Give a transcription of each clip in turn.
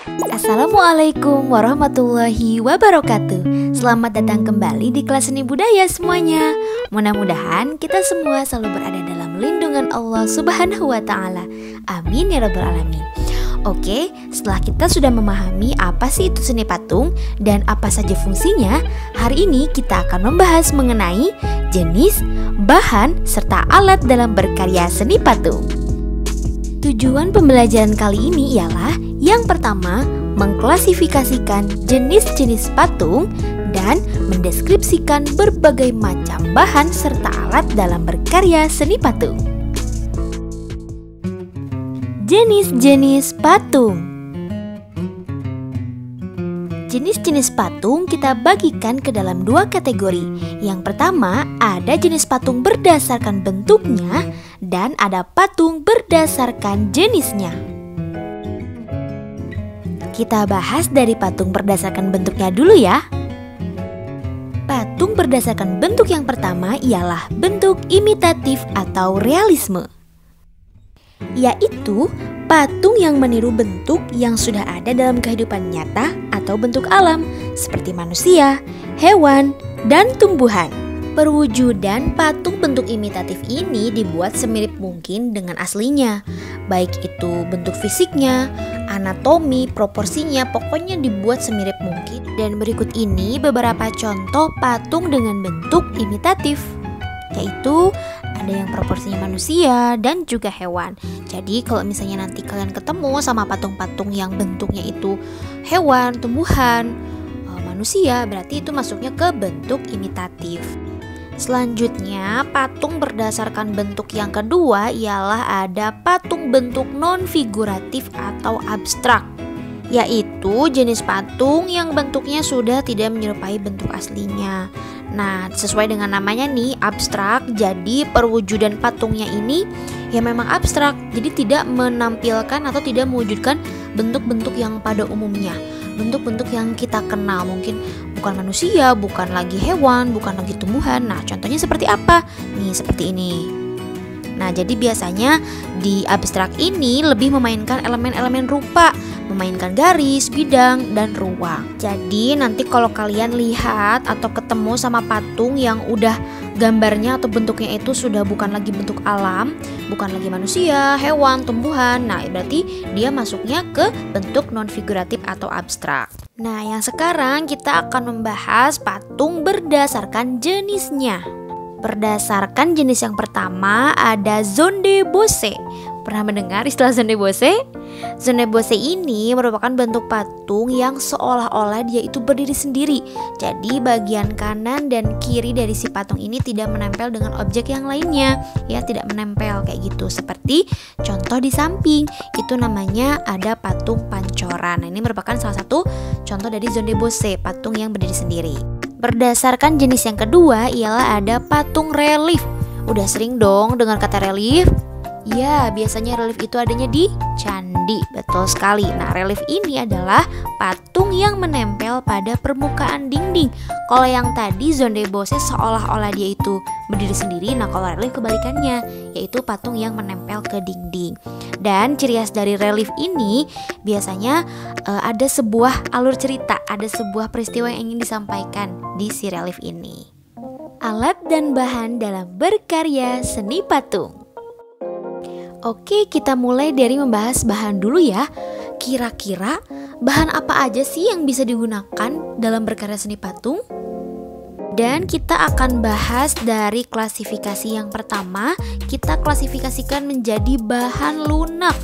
Assalamualaikum warahmatullahi wabarakatuh. Selamat datang kembali di kelas seni budaya semuanya. Mudah-mudahan kita semua selalu berada dalam lindungan Allah Subhanahu wa Ta'ala. Amin ya rabbal alamin. Oke, setelah kita sudah memahami apa sih itu seni patung dan apa saja fungsinya, hari ini kita akan membahas mengenai jenis, bahan, serta alat dalam berkarya seni patung. Tujuan pembelajaran kali ini ialah yang pertama, mengklasifikasikan jenis-jenis patung dan mendeskripsikan berbagai macam bahan serta alat dalam berkarya seni patung. Jenis-jenis patung. Jenis-jenis patung kita bagikan ke dalam dua kategori. Yang pertama, ada jenis patung berdasarkan bentuknya dan ada patung berdasarkan jenisnya. Kita bahas dari patung berdasarkan bentuknya dulu ya. Patung berdasarkan bentuk yang pertama ialah bentuk imitatif atau realisme, yaitu patung yang meniru bentuk yang sudah ada dalam kehidupan nyata atau bentuk alam seperti manusia, hewan, dan tumbuhan. Perwujudan patung bentuk imitatif ini dibuat semirip mungkin dengan aslinya, baik itu bentuk fisiknya, anatomi, proporsinya, pokoknya dibuat semirip mungkin. Dan berikut ini beberapa contoh patung dengan bentuk imitatif, yaitu ada yang proporsinya manusia dan juga hewan. Jadi kalau misalnya nanti kalian ketemu sama patung-patung yang bentuknya itu hewan, tumbuhan, manusia, berarti itu masuknya ke bentuk imitatif. Selanjutnya, patung berdasarkan bentuk yang kedua ialah ada patung bentuk non-figuratif atau abstrak, yaitu jenis patung yang bentuknya sudah tidak menyerupai bentuk aslinya. Nah, sesuai dengan namanya nih, abstrak, jadi perwujudan patungnya ini ya memang abstrak, jadi tidak menampilkan atau tidak mewujudkan bentuk-bentuk yang pada umumnya, bentuk-bentuk yang kita kenal, mungkin bukan manusia, bukan lagi hewan, bukan lagi tumbuhan. Nah, contohnya seperti apa? Nih, seperti ini. Nah, jadi biasanya di abstrak ini lebih memainkan elemen-elemen rupa, memainkan garis, bidang, dan ruang. Jadi nanti kalau kalian lihat atau ketemu sama patung yang udah gambarnya atau bentuknya itu sudah bukan lagi bentuk alam, bukan lagi manusia, hewan, tumbuhan, nah berarti dia masuknya ke bentuk non-figuratif atau abstrak. Nah, yang sekarang kita akan membahas patung berdasarkan jenisnya. Berdasarkan jenis yang pertama ada Zonde-Bose. Pernah mendengar istilah Zonde-Bose? Zonde-Bose ini merupakan bentuk patung yang seolah-olah dia itu berdiri sendiri. Jadi bagian kanan dan kiri dari si patung ini tidak menempel dengan objek yang lainnya, ya, tidak menempel kayak gitu. Seperti contoh di samping, itu namanya ada patung pancoran. Nah, ini merupakan salah satu contoh dari Zonde-Bose, patung yang berdiri sendiri. Berdasarkan jenis yang kedua ialah ada patung relief. Udah sering dong dengar kata relief? Ya, biasanya relief itu adanya di candi, betul sekali. Nah, relief ini adalah patung yang menempel pada permukaan dinding. Kalau yang tadi Zonde-Bose seolah-olah dia itu berdiri sendiri, nah kalau relief kebalikannya, yaitu patung yang menempel ke dinding. Dan ciri khas dari relief ini biasanya ada sebuah alur cerita, ada sebuah peristiwa yang ingin disampaikan di si relief ini. Alat dan bahan dalam berkarya seni patung. Oke, kita mulai dari membahas bahan dulu ya. Kira-kira bahan apa aja sih yang bisa digunakan dalam berkarya seni patung? Dan kita akan bahas dari klasifikasi yang pertama. Kita klasifikasikan menjadi bahan lunak.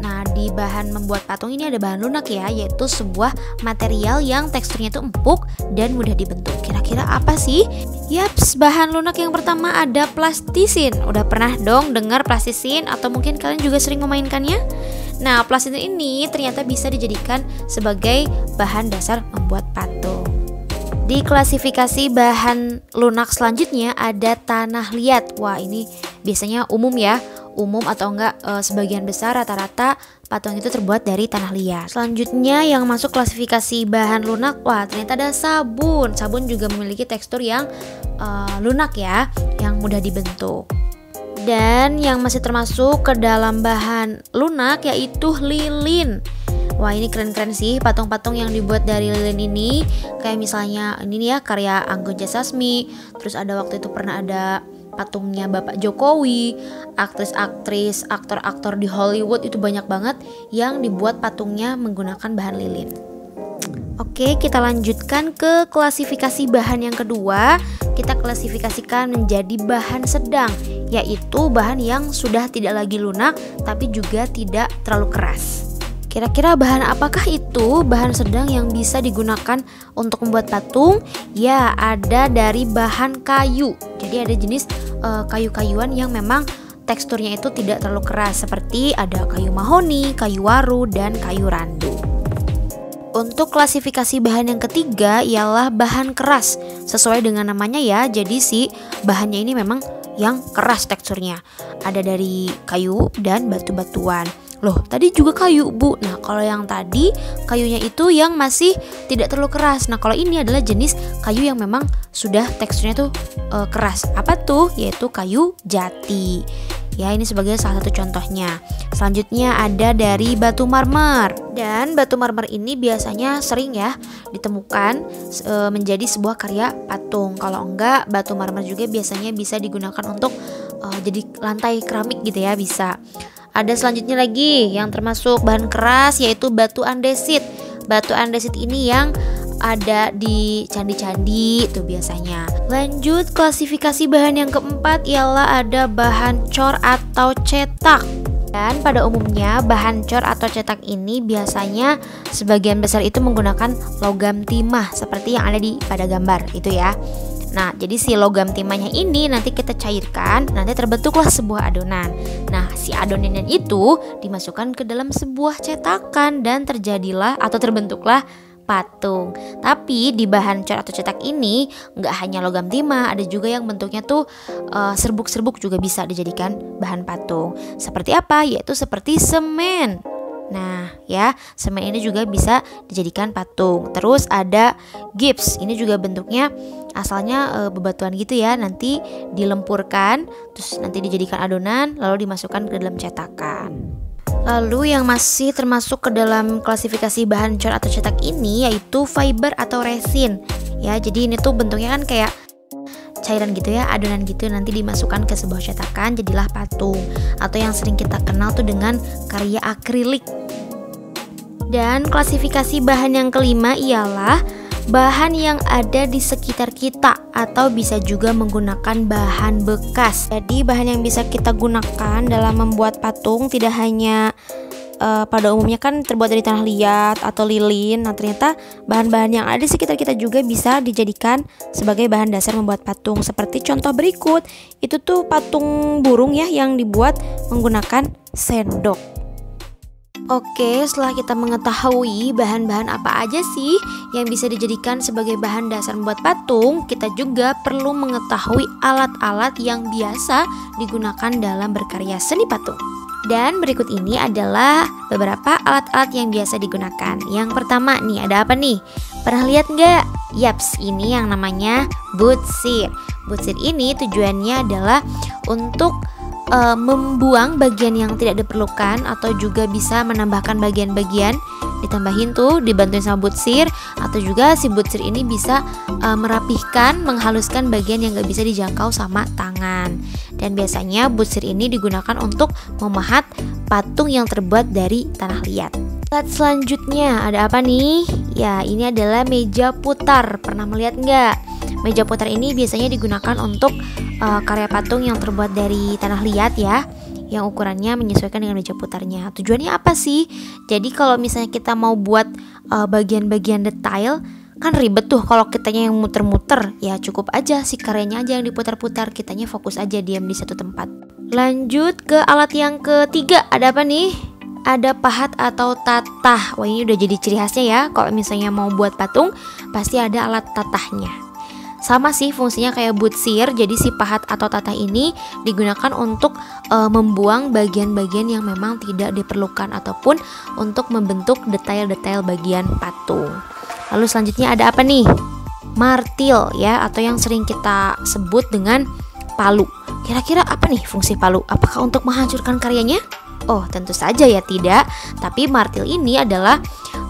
Nah, di bahan membuat patung ini ada bahan lunak ya, yaitu sebuah material yang teksturnya itu empuk dan mudah dibentuk. Kira-kira apa sih? Yaps, bahan lunak yang pertama ada plastisin. Udah pernah dong dengar plastisin atau mungkin kalian juga sering memainkannya? Nah, plastisin ini ternyata bisa dijadikan sebagai bahan dasar membuat patung. Di klasifikasi bahan lunak selanjutnya ada tanah liat. Wah, ini biasanya umum ya. Umum atau enggak sebagian besar rata-rata patung itu terbuat dari tanah liat. Selanjutnya yang masuk klasifikasi bahan lunak, wah ternyata ada sabun. Sabun juga memiliki tekstur yang lunak ya, yang mudah dibentuk. Dan yang masih termasuk ke dalam bahan lunak yaitu lilin. Wah, ini keren-keren sih patung-patung yang dibuat dari lilin ini. Kayak misalnya ini nih ya, karya Anggun C. Sasmi. Terus ada waktu itu pernah ada patungnya Bapak Jokowi, aktris-aktris, aktor-aktor di Hollywood itu banyak banget yang dibuat patungnya menggunakan bahan lilin. Oke, kita lanjutkan ke klasifikasi bahan yang kedua. Kita klasifikasikan menjadi bahan sedang, yaitu bahan yang sudah tidak lagi lunak tapi juga tidak terlalu keras. Kira-kira bahan apakah itu bahan sedang yang bisa digunakan untuk membuat patung? Ya, ada dari bahan kayu. Jadi ada jenis kayu-kayuan yang memang teksturnya itu tidak terlalu keras, seperti ada kayu mahoni, kayu waru, dan kayu randu. Untuk klasifikasi bahan yang ketiga ialah bahan keras. Sesuai dengan namanya ya, jadi si bahannya ini memang yang keras teksturnya. Ada dari kayu dan batu-batuan. Loh, tadi juga kayu, Bu. Nah, kalau yang tadi kayunya itu yang masih tidak terlalu keras. Nah, kalau ini adalah jenis kayu yang memang sudah teksturnya tuh keras. Apa tuh? Yaitu kayu jati. Ya, ini sebagai salah satu contohnya. Selanjutnya ada dari batu marmer. Dan batu marmer ini biasanya sering ya ditemukan menjadi sebuah karya patung. Kalau enggak, batu marmer juga biasanya bisa digunakan untuk jadi lantai keramik gitu ya, bisa. Ada selanjutnya lagi yang termasuk bahan keras, yaitu batu andesit. Batu andesit ini yang ada di candi-candi itu biasanya. Lanjut, klasifikasi bahan yang keempat ialah ada bahan cor atau cetak. Dan pada umumnya bahan cor atau cetak ini biasanya sebagian besar itu menggunakan logam timah seperti yang ada pada gambar itu ya. Nah, jadi si logam timahnya ini nanti kita cairkan, nanti terbentuklah sebuah adonan. Nah, si adonannya itu dimasukkan ke dalam sebuah cetakan dan terjadilah atau terbentuklah patung. Tapi di bahan cor atau cetak ini nggak hanya logam timah, ada juga yang bentuknya tuh serbuk-serbuk juga bisa dijadikan bahan patung. Seperti apa? Yaitu seperti semen. Nah ya, semen ini juga bisa dijadikan patung. Terus ada gips, ini juga bentuknya asalnya bebatuan gitu ya, nanti dilempurkan, terus nanti dijadikan adonan, lalu dimasukkan ke dalam cetakan. Lalu yang masih termasuk ke dalam klasifikasi bahan cor atau cetak ini yaitu fiber atau resin. Ya, jadi ini tuh bentuknya kan kayak cairan gitu ya, adonan gitu, nanti dimasukkan ke sebuah cetakan, jadilah patung. Atau yang sering kita kenal tuh dengan karya akrilik. Dan klasifikasi bahan yang kelima ialah bahan yang ada di sekitar kita atau bisa juga menggunakan bahan bekas. Jadi bahan yang bisa kita gunakan dalam membuat patung tidak hanya pada umumnya kan terbuat dari tanah liat atau lilin. Nah, ternyata bahan-bahan yang ada di sekitar kita juga bisa dijadikan sebagai bahan dasar membuat patung. Seperti contoh berikut, itu tuh patung burung ya yang dibuat menggunakan sendok. Oke, setelah kita mengetahui bahan-bahan apa aja sih yang bisa dijadikan sebagai bahan dasar membuat patung, kita juga perlu mengetahui alat-alat yang biasa digunakan dalam berkarya seni patung. Dan berikut ini adalah beberapa alat-alat yang biasa digunakan. Yang pertama nih, ada apa nih? Pernah lihat nggak? Yaps, ini yang namanya butsir. Butsir ini tujuannya adalah untuk membuang bagian yang tidak diperlukan atau juga bisa menambahkan bagian-bagian, ditambahin tuh dibantuin sama butsir, atau juga si butsir ini bisa merapihkan, menghaluskan bagian yang gak bisa dijangkau sama tangan. Dan biasanya butsir ini digunakan untuk memahat patung yang terbuat dari tanah liat. Alat selanjutnya ada apa nih? Ya, ini adalah meja putar. Pernah melihat nggak? Meja putar ini biasanya digunakan untuk karya patung yang terbuat dari tanah liat ya, yang ukurannya menyesuaikan dengan meja putarnya. Tujuannya apa sih? Jadi kalau misalnya kita mau buat bagian-bagian detail, kan ribet tuh kalau kitanya yang muter-muter. Ya cukup aja si karyanya aja yang diputar-putar, kitanya fokus aja diam di satu tempat. Lanjut ke alat yang ketiga, ada apa nih? Ada pahat atau tatah. Wah, ini udah jadi ciri khasnya ya. Kalau misalnya mau buat patung, pasti ada alat tatahnya. Sama sih fungsinya kayak butsir. Jadi si pahat atau tatah ini digunakan untuk membuang bagian-bagian yang memang tidak diperlukan ataupun untuk membentuk detail-detail bagian patung. Lalu selanjutnya ada apa nih? Martil ya, atau yang sering kita sebut dengan palu. Kira-kira apa nih fungsi palu? Apakah untuk menghancurkan karyanya? Oh, tentu saja ya tidak. Tapi martil ini adalah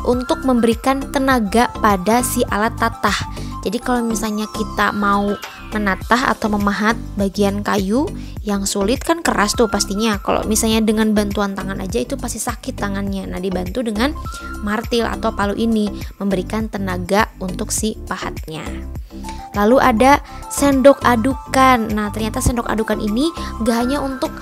untuk memberikan tenaga pada si alat tatah. Jadi kalau misalnya kita mau menatah atau memahat bagian kayu yang sulit kan keras tuh pastinya. Kalau misalnya dengan bantuan tangan aja itu pasti sakit tangannya. Nah, dibantu dengan martil atau palu ini memberikan tenaga untuk si pahatnya. Lalu ada sendok adukan. Nah, ternyata sendok adukan ini gak hanya untuk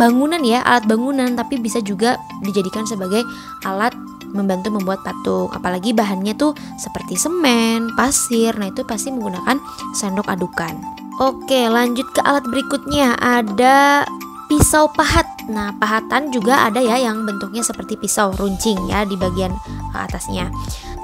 bangunan ya, alat bangunan, tapi bisa juga dijadikan sebagai alat membantu membuat patung. Apalagi bahannya tuh seperti semen, pasir. Nah, itu pasti menggunakan sendok adukan. Oke, lanjut ke alat berikutnya. Ada pisau pahat. Nah, pahatan juga ada ya yang bentuknya seperti pisau runcing ya di bagian atasnya.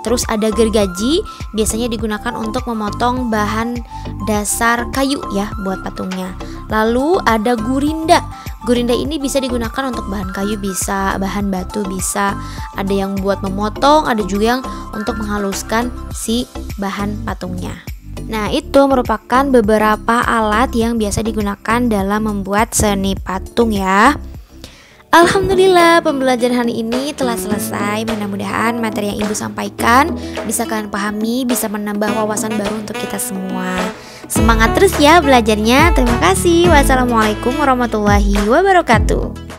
Terus ada gergaji, biasanya digunakan untuk memotong bahan dasar kayu ya buat patungnya. Lalu ada gurinda. Gurinda ini bisa digunakan untuk bahan kayu, bisa bahan batu, bisa ada yang buat memotong, ada juga yang untuk menghaluskan si bahan patungnya. Nah, itu merupakan beberapa alat yang biasa digunakan dalam membuat seni patung ya. Alhamdulillah, pembelajaran hari ini telah selesai. Mudah-mudahan materi yang Ibu sampaikan bisa kalian pahami, bisa menambah wawasan baru untuk kita semua. Semangat terus ya belajarnya. Terima kasih. Wassalamualaikum warahmatullahi wabarakatuh.